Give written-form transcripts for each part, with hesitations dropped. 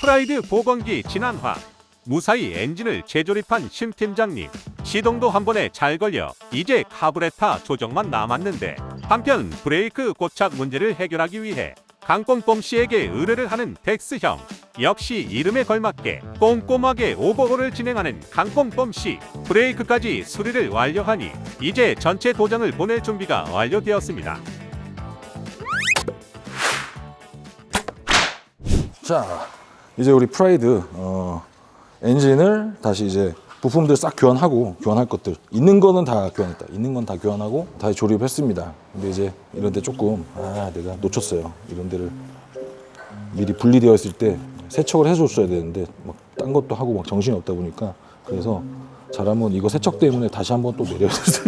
프라이드 보건기 진한화. 무사히 엔진을 재조립한 심 팀장님. 시동도 한 번에 잘 걸려 이제 카브레타 조정만 남았는데, 한편 브레이크 고착 문제를 해결하기 위해 강뽕뽕 씨에게 의뢰를 하는 덱스 형. 역시 이름에 걸맞게 꼼꼼하게 오버홀을 진행하는 강뽕뽕 씨. 브레이크까지 수리를 완료하니 이제 전체 도장을 보낼 준비가 완료되었습니다. 자, 이제 우리 프라이드 엔진을 다시 이제 부품들 싹 교환하고, 교환할 것들 있는 거는 다 교환했다. 있는 건 다 교환하고 다시 조립했습니다. 근데 이제 이런 데 조금 내가 놓쳤어요. 이런 데를 미리 분리되어 있을 때 세척을 해줬어야 되는데 막 딴 것도 하고 막 정신이 없다 보니까, 그래서 잘하면 이거 세척 때문에 다시 한번 또 내려야 됐어요.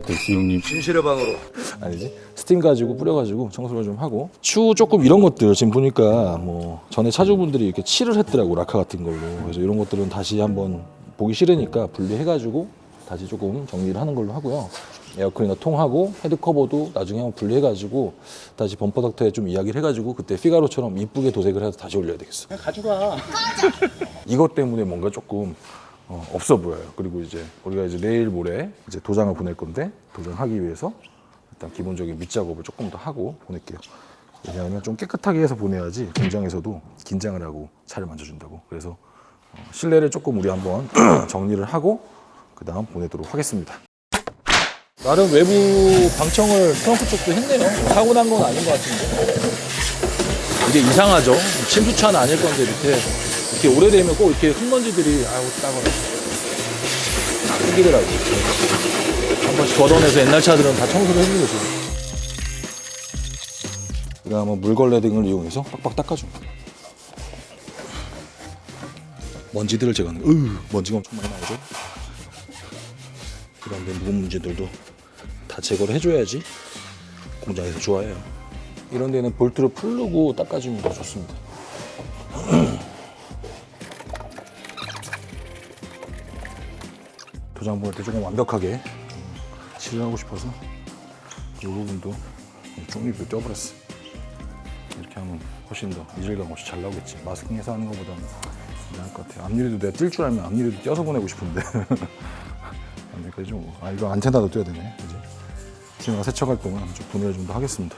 덱스 형님 진실의 방으로. 아니지, 스팀 가지고 뿌려가지고 청소를 좀 하고, 추 조금 이런 것들 지금 보니까 뭐 전에 차주분들이 이렇게 칠을 했더라고, 라카 같은 걸로. 그래서 이런 것들은 다시 한번 보기 싫으니까 분리해가지고 다시 조금 정리를 하는 걸로 하고요. 에어컨이나 통하고 헤드 커버도 나중에 한번 분리해가지고 다시 범퍼 덕트에 좀 이야기를 해가지고 그때 피가로처럼 이쁘게 도색을 해서 다시 올려야 되겠어. 그냥 가져가. 이것 때문에 뭔가 조금 없어 보여요. 그리고 이제 우리가 이제 내일 모레 이제 도장을 보낼 건데, 도장하기 위해서 일단 기본적인 밑작업을 조금 더 하고 보낼게요. 왜냐하면 좀 깨끗하게 해서 보내야지 공장에서도 긴장을 하고 차를 만져준다고. 그래서 실내를 조금 우리 한번 정리를 하고 그 다음 보내도록 하겠습니다. 나름 외부 방청을 트렁크 쪽도 했네요. 사고 난 건 아닌 것 같은데. 이게 이상하죠? 침수차는 아닐 건데 밑에 이렇게 오래되면 꼭 이렇게 흙먼지들이 따가워. 뜯기더라고. 한 번씩 걷어내서 옛날 차들은 다 청소를 해주는 거죠. 그다음에 물걸레 등을 이용해서 빡빡 닦아줍니다. 먼지들을 제거하는. 먼지가 엄청 많이 나오죠. 이런 데 묵은 문제들도 다 제거를 해줘야지 공장에서 좋아해요. 이런 데는 볼트를 풀르고 닦아주면 더 좋습니다. 도장 보낼 때 조금 완벽하게 칠을 하고 싶어서 이 부분도 쪽립을 떼어버렸어. 이렇게 하면 훨씬 더 이질감 없이 잘 나오겠지. 마스킹해서 하는 것보다는 나을 것 같아요. 앞유리도 내가 뛸 줄 알면 앞유리도 떼어서 보내고 싶은데 안 될까지 뭐. 이거 안테나도 떼야 되네. 이제 제가 세척할 동안 좀 분해를 좀 더 하겠습니다.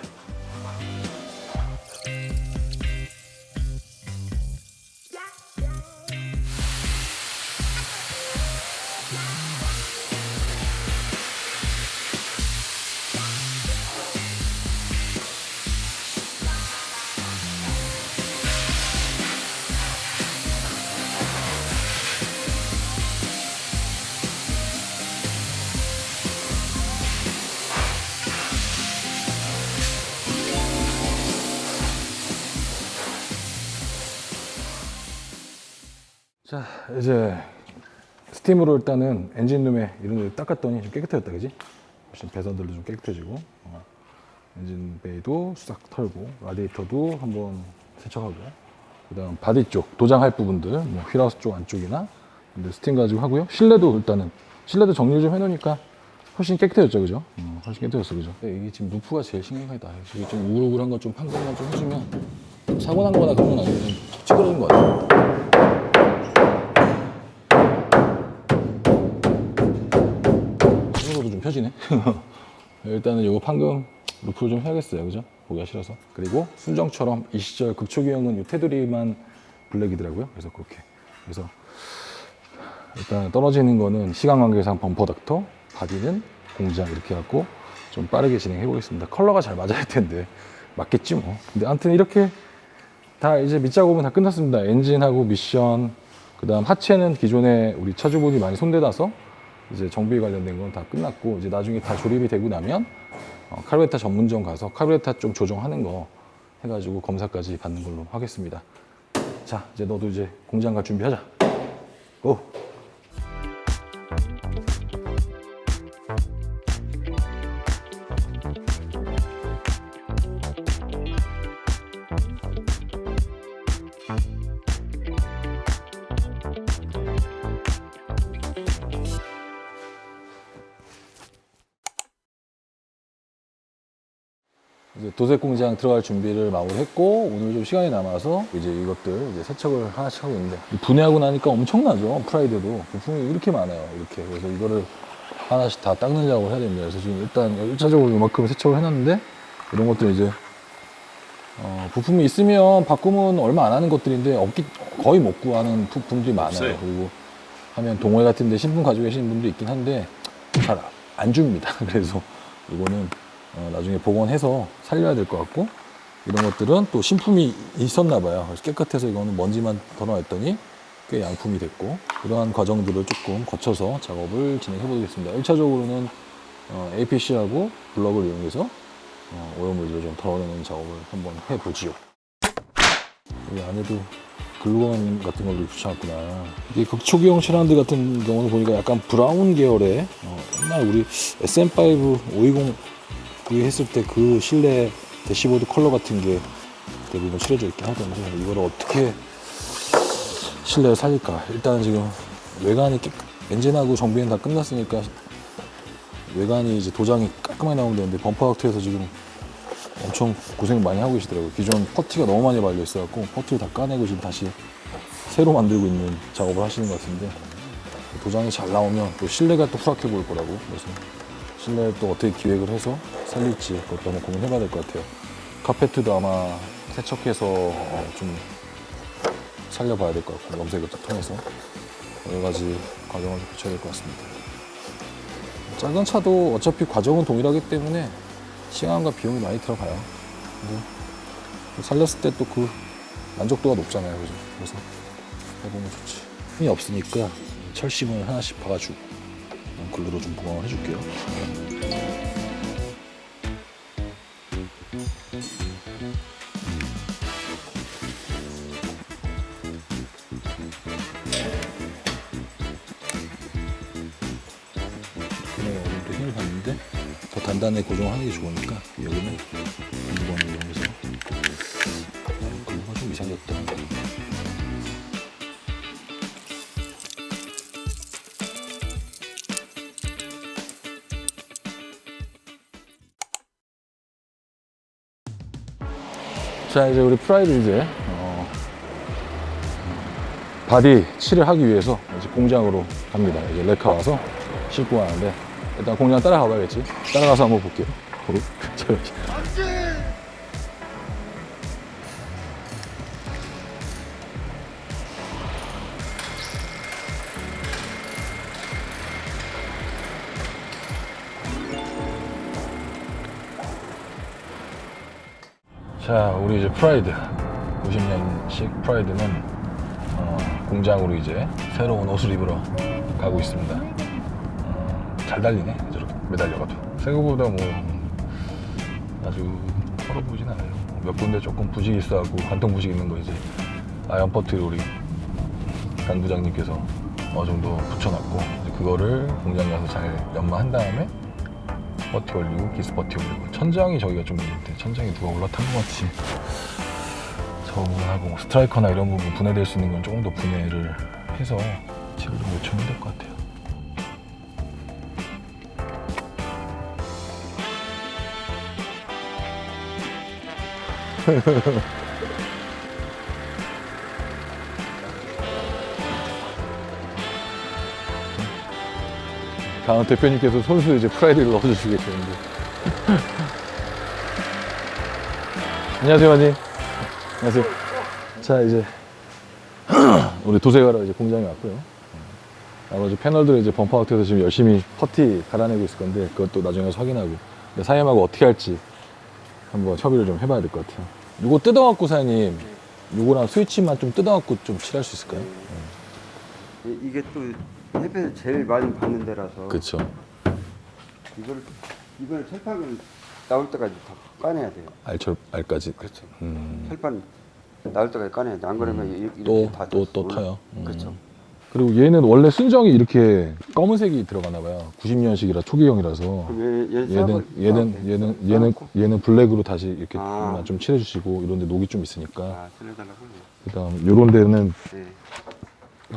자, 이제 스팀으로 일단은 엔진룸에 이런 데 닦았더니 좀 깨끗해졌다, 그지? 훨씬 배선들도 좀 깨끗해지고, 엔진 베이도 싹 털고, 라디에이터도 한번 세척하고, 그 다음 바디 쪽, 도장할 부분들, 뭐 휠하우스 쪽 안쪽이나 스팀 가지고 하고요. 실내도 일단은, 실내도 정리를 좀 해놓으니까 훨씬 깨끗해졌죠, 그죠? 훨씬 깨끗해졌어, 그죠? 이게 지금 루프가 제일 심각하다. 이게 좀 우글우글한 거 좀 판금만 좀 해주면, 사고 난 거나 그런 건 아니고 찌그러진 것 같아요. 좀 펴지네. 일단은 이거 판금 루프를 좀 해야겠어요, 그죠? 보기가 싫어서. 그리고 순정처럼 이 시절 극초기형은 이 테두리만 블랙이더라고요. 그래서 그렇게. 그래서 일단 떨어지는 거는 시간 관계상 범퍼 닥터, 바디는 공장 이렇게 해갖고 좀 빠르게 진행해 보겠습니다. 컬러가 잘 맞아야 할 텐데 맞겠지 뭐. 근데 아무튼 이렇게 다 이제 밑작업은 다 끝났습니다. 엔진하고 미션, 그 다음 하체는 기존에 우리 차주분이 많이 손대놔서 이제 정비 관련된 건 다 끝났고, 이제 나중에 다 조립이 되고 나면 카르베타 전문점 가서 카르베타 좀 조정하는 거 해가지고 검사까지 받는 걸로 하겠습니다. 자, 이제 너도 이제 공장 갈 준비하자. 고! 이제 도색 공장 들어갈 준비를 마무리했고 오늘 좀 시간이 남아서 이제 이것들 이제 세척을 하나씩 하고 있는데 분해하고 나니까 엄청나죠. 프라이드도 부품이 이렇게 많아요. 이렇게 그래서 이거를 하나씩 다 닦는 작업을 해야 됩니다. 그래서 지금 일단 1차적으로 이만큼 세척을 해놨는데 이런 것들 이제 부품이 있으면 바꾸면 얼마 안 하는 것들인데 거의 못 구하는 부품들이 많아요. 없어요. 그리고 하면 동호회 같은 데 신품 가지고 계시는 분도 있긴 한데 잘 안 줍니다. 그래서 이거는 나중에 복원해서 살려야 될 것 같고 이런 것들은 또 신품이 있었나 봐요. 그래서 깨끗해서 이거는 먼지만 더 나왔더니 꽤 양품이 됐고 이러한 과정들을 조금 거쳐서 작업을 진행해 보겠습니다. 1차적으로는 APC하고 블럭을 이용해서 오염물질을 좀 덜어내는 작업을 한번 해보지요. 여기 안에도 글루건 같은 걸 붙여놨구나. 이게 극초기형 칠한드 같은 경우는 보니까 약간 브라운 계열의 옛날 우리 SM5 520 구입했을 때 그 실내 대시보드 컬러 같은 게 대부분 칠해져 있긴 하던데 이걸 어떻게 실내에 살릴까. 일단 지금 외관이 엔진하고 정비는 다 끝났으니까 외관이 이제 도장이 깔끔하게 나오면 되는데 범퍼 악트에서 지금 엄청 고생 많이 하고 계시더라고요. 기존 퍼티가 너무 많이 말려 있어갖고 퍼티를 다 까내고 지금 다시 새로 만들고 있는 작업을 하시는 것 같은데 도장이 잘 나오면 또 실내가 또 후락해 보일 거라고. 그래서 실내를 또 어떻게 기획을 해서 살릴지 그것도 한번 고민해 봐야 될 것 같아요. 카페트도 아마 세척해서 좀 살려봐야 될 것 같고 염색을 또 통해서 여러 가지 과정을 좀 거쳐야 될 것 같습니다. 작은 차도 어차피 과정은 동일하기 때문에 시간과 비용이 많이 들어가요. 근데 살렸을 때 또 그 만족도가 높잖아요. 그죠? 그래서 해보면 좋지. 힘이 없으니까 철심을 하나씩 박아주고 글루로 좀 보강을 해줄게요. 여기도 힘을 받는데 더 단단하게 고정하는 게 좋으니까 여기는 글루건을 이용해서 글루가 좀 이상했다. 자, 이제 우리 프라이드 이제 바디 칠을 하기 위해서 이제 공장으로 갑니다. 이제 레카 와서 싣고 가는데 일단 공장 따라가 봐야겠지. 따라가서 한번 볼게요. 자, 우리 이제 프라이드 90년식 프라이드는 공장으로 이제 새로운 옷을 입으러 가고 있습니다. 잘 달리네. 저렇게 매달려가도 생각보다 뭐 아주 헐어 보이진 않아요. 몇 군데 조금 부식이 있어갖고 관통 부식 있는 거 이제 아이언 퍼트를 우리 강 부장님께서 어느 정도 붙여놨고 이제 그거를 공장에 가서 잘 연마한 다음에 버티 올리고 기스 버티 올리고 천장이 저기가 좀 있는데 천장이 누가 올라탄 것 같이 저 부분하고 스트라이커나 이런 부분 분해될 수 있는 건 조금 더 분해를 해서 칠을 좀 요청해야 될 것 같아요. 다음 대표님께서 손수 이제 프라이드를 넣어주시겠는데. 안녕하세요, 마님. 안녕하세요. 자, 이제 우리 도색하러 이제 공장에 왔고요. 나머지 패널들을 이제 범퍼 아웃에서 지금 열심히 퍼티 갈아내고 있을 건데 그것도 나중에 가서 확인하고 사장님하고 어떻게 할지 한번 협의를 좀 해봐야 될 것 같아요. 요거 뜯어갖고 사장님, 요거랑 스위치만 좀 뜯어갖고 좀 칠할 수 있을까요? 이게 또 햇볕을 제일 많이 받는 데라서 그렇죠. 이걸 철판을 나올 때까지 다 까내야 돼요. 알까지. 그렇죠. 철판 나올 때까지 까내야 돼. 안 그러면 이렇게 또 타요. 그렇죠. 그리고 얘는 원래 순정이 이렇게 검은색이 들어가나 봐요. 90년식이라 초기형이라서. 그럼 얘는 블랙으로 다시 이렇게 아. 좀 칠해주시고 이런데 녹이 좀 있으니까. 칠해달라고. 그다음 요런 데는 네.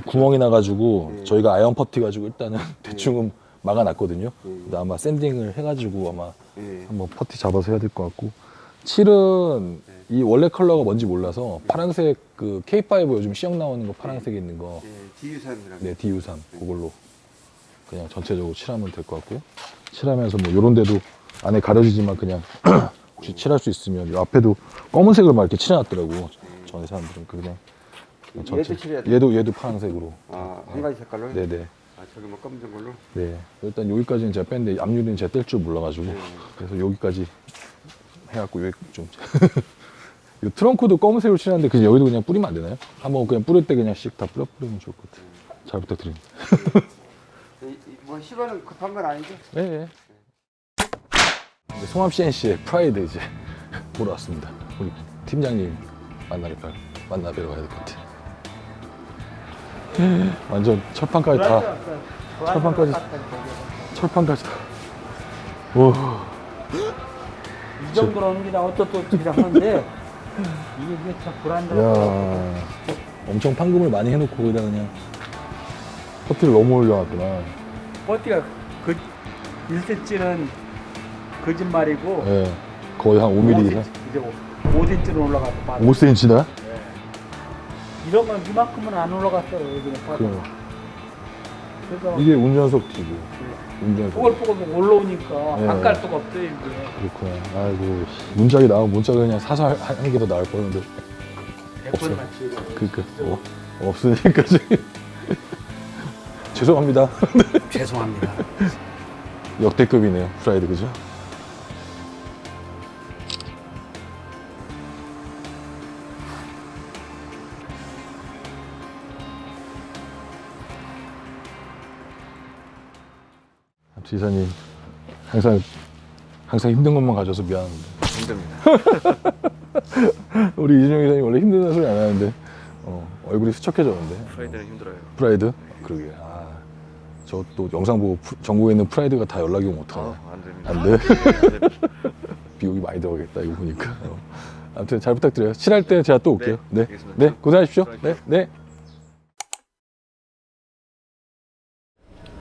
구멍이 나가지고 네. 저희가 아이언 퍼티 가지고 일단은 대충은 막아놨거든요. 네. 근데 아마 샌딩을 해가지고 아마 네. 한번 퍼티 잡아서 해야 될 것 같고 7은 이 원래 컬러가 뭔지 몰라서 파란색 그 K5 요즘 시형 나오는 거 파란색에 있는 거 예, 디유산이라고. 네, DU3 그걸로 그냥 전체적으로 칠하면 될 것 같고 칠하면서 뭐 요런 데도 안에 가려지지만 그냥 혹시 칠할 수 있으면 요 앞에도 검은색을 막 이렇게 칠해놨더라고 전에 사람들은 그냥 얘도 칠해야 돼? 얘도 파란색으로 아, 한 가지 색깔로? 네네 아, 저기 뭐 검정 걸로? 네 일단 여기까지는 제가 뺐는데 앞유리는 제가 뗄 줄 몰라가지고 네. 그래서 여기까지 해갖고 여기 좀 요 트렁크도 검은색으로 칠하는데 그냥 여기도 그냥 뿌리면 안 되나요? 한번 그냥 뿌릴 때 그냥 씩 다 뿌리면 좋을 것 같아요. 잘 부탁드립니다. 뭐 시간은 급한 건 아니죠? 네. 송암 CNC의 프라이드 이제 보러 왔습니다. 우리 팀장님 만나뵈러 가야 될 것 같아요. 완전 철판까지 다 철판까지 다. 오. 이 정도로는 그냥 어떻게 하는데 이게 참 불안정해. 야, 엄청 판금을 많이 해놓고 거기다 그냥 퍼티를 너무 올려놨구나. 버티가 그 1cm는 거짓말이고 네, 거의 한 5mm 이상. 이제 5cm는 올라가서 빠져. 5cm나? 이런 건 이만큼은 안 올라갔어요. 여기는 빠져. 그래서 이게 운전석 튀고. 운전석. 뽀글뽀글 올라오니까 네. 안 깔 수가 없어요. 이게. 그렇구나. 아이고, 문짝이 나오면 문짝을 그냥 사서 하는 게 더 나을 뻔했는데. 없어요. 대포를 맞추고. 그니까, 없으니까 지금. 죄송합니다. 죄송합니다. 역대급이네요, 프라이드, 그죠? 지사님, 항상 힘든 것만 가져서 미안합니다. 힘듭니다. 우리 이준영 기사님 원래 힘든 소리 안 하는데, 얼굴이 수척해졌는데. 프라이드는 힘들어요. 프라이드? 그러게. 저 또 영상 보고 전국에 있는 프라이드가 다 연락이 오면 어떡하냐. 안 됩니다. 안 돼? 안 됩니다. 비용이 많이 들어가겠다, 이거 보니까. 아무튼 잘 부탁드려요. 칠할 때 제가 또 올게요. 네. 알겠습니다. 네, 고생하십시오. 네, 네.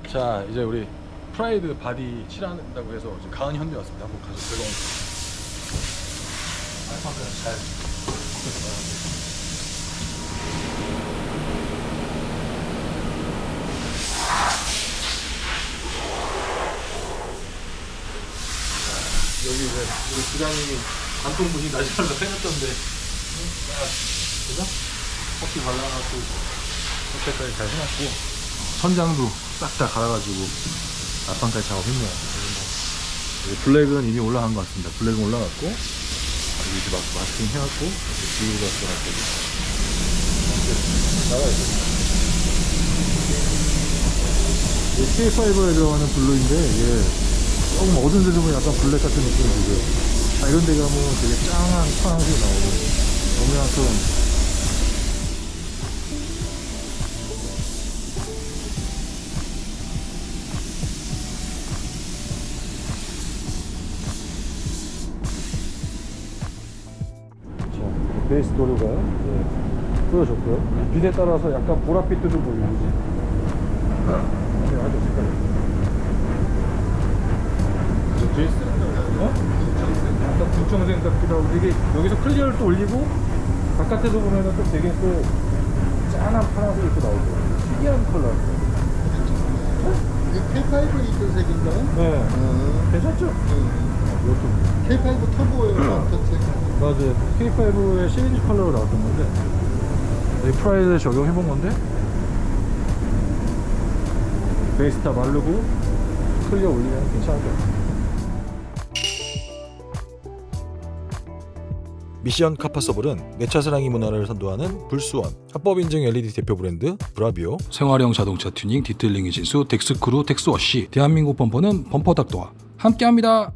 자, 이제 우리 프라이드 바디 칠한다고 해서 지금 가은 현대 왔습니다. 한번 가서 들어가. 잘. 여기 이제 우리 부장님이 관통 부신 다시 하려고 해놨던데 그죠? 커피 발라갖고 커피까지 잘 해놨고 천장도 싹 다 갈아가지고 앞판까지 작업했네요. 블랙은 이미 올라간 것 같습니다. 블랙은 올라갔고 여기 이제 마스킹 해갖고 지우고 갔어갖고 나가야죠. K5에 들어가는 블루인데 이게 조금 어두운 데서 보면 약간 블랙 같은 느낌이 들고요. 이런 데 가면 되게 짱한 파란색이 나오고 너무나처럼 자, 베이스 도료가 뿌려졌고요. 빛에 따라서 약간 보랏빛도 좀 보이지. 네, 아주 색깔이. 약간 불청생 같기도 하고 되게 여기서 클리어를 또 올리고 바깥에서 보면은 또 되게 또 짠한 파란색이 또 나오고 특이한 컬러. 이게 K5에 있던 색인가요? 네. 괜찮죠? 이것도 K5 터보에 나왔던 색. 맞아요. K5의 시리즈 컬러로 나왔던 건데 이 프라이드에 적용해본 건데 베이스 다 마르고 클리어 올리면 괜찮을 것 같아요. 미션 카파서블은 내 차 사랑이 문화를 선도하는 불수원, 합법 인증 LED 대표 브랜드 브라비오, 생활형 자동차 튜닝 디테일링의 진수 덱스크루 덱스워시, 대한민국 범퍼는 범퍼 닥터와 함께합니다.